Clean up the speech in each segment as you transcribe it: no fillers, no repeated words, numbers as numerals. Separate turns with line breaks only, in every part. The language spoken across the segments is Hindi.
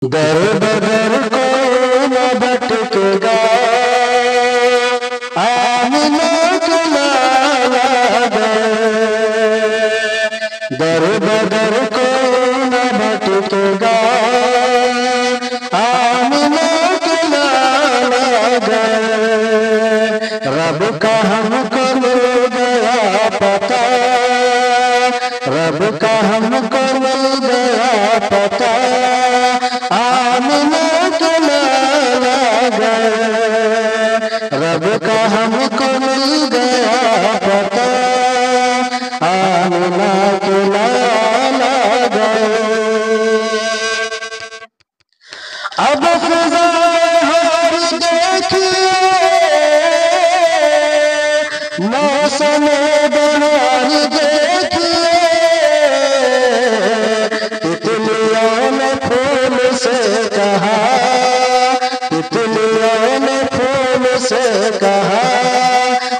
दर बदर को न भटकेगा, आमना के लाला गए। दर बदर को न भटकेगा, आमना के लाला गए। रब का हमको मिल गया पता, रब का हमको मिल गया पता, आमना के लाला गए। रब का हमको मिल गया पता, आमना के लाला गए। अब फिजा हार देखिए, मौसम बहार देखिए, तितलियों ने फूल से कहा, तितलियों ने फूल से कहा,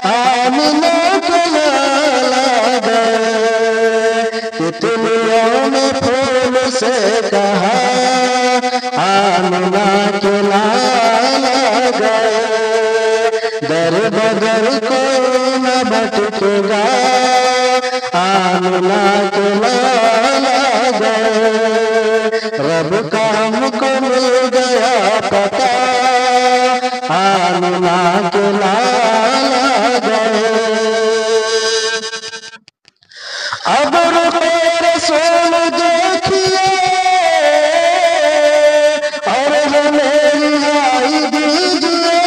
आमना के लाला गए। तितलियों ने फूल से कहा, आमना के लाला गए। दर बदर को न भटकेगा, आमना के लाला गए। रब का हमको मिल गया पता, आमना के लाला गए। अब रुपए रसूल देखिए, और हमें रिहाई दीजिए।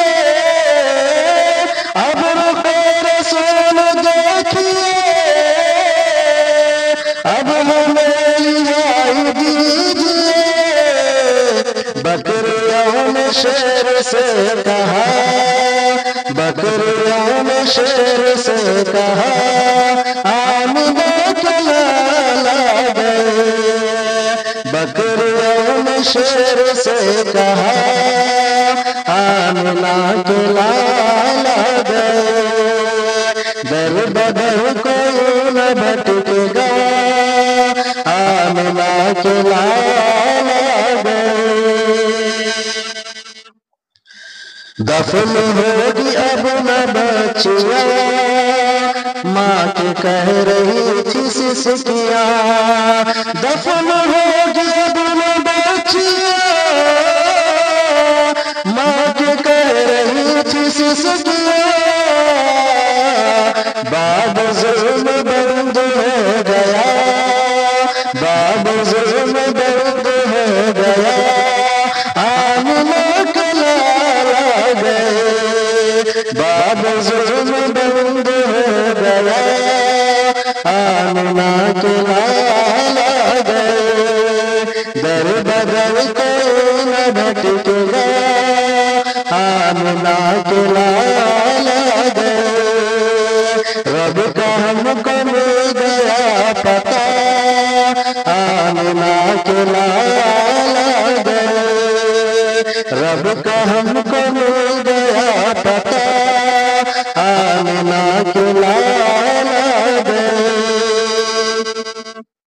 अब रुपए रसूल देखिए, अब हमें रिहाई दीजिए। बकरियों ने शेर से कहा, बकरियों ने शेर से कहा, आमना के लाला गए। बकरियों ने शेर से कहा, आमना के लाला गए। दर बदर को न भटकेगा, आमना के लाला गए। दफन होगी अब न बचिया, माँ के कह रही थी सिसकिया। दफन होगी अब न बचिया, माँ के कह रही थी सिसकिया। बाब जुल्म बंद हो गया, बाब जुल्म बंद हो गया, आमना के लाला गए। बाब जुल्म बंद हो गया, आमना के लाला गए। दर बदर को न भटकेगा, आमना के लाला गए। रब का हमको मिल गया पता, आमना के लाला गए। रब का हमको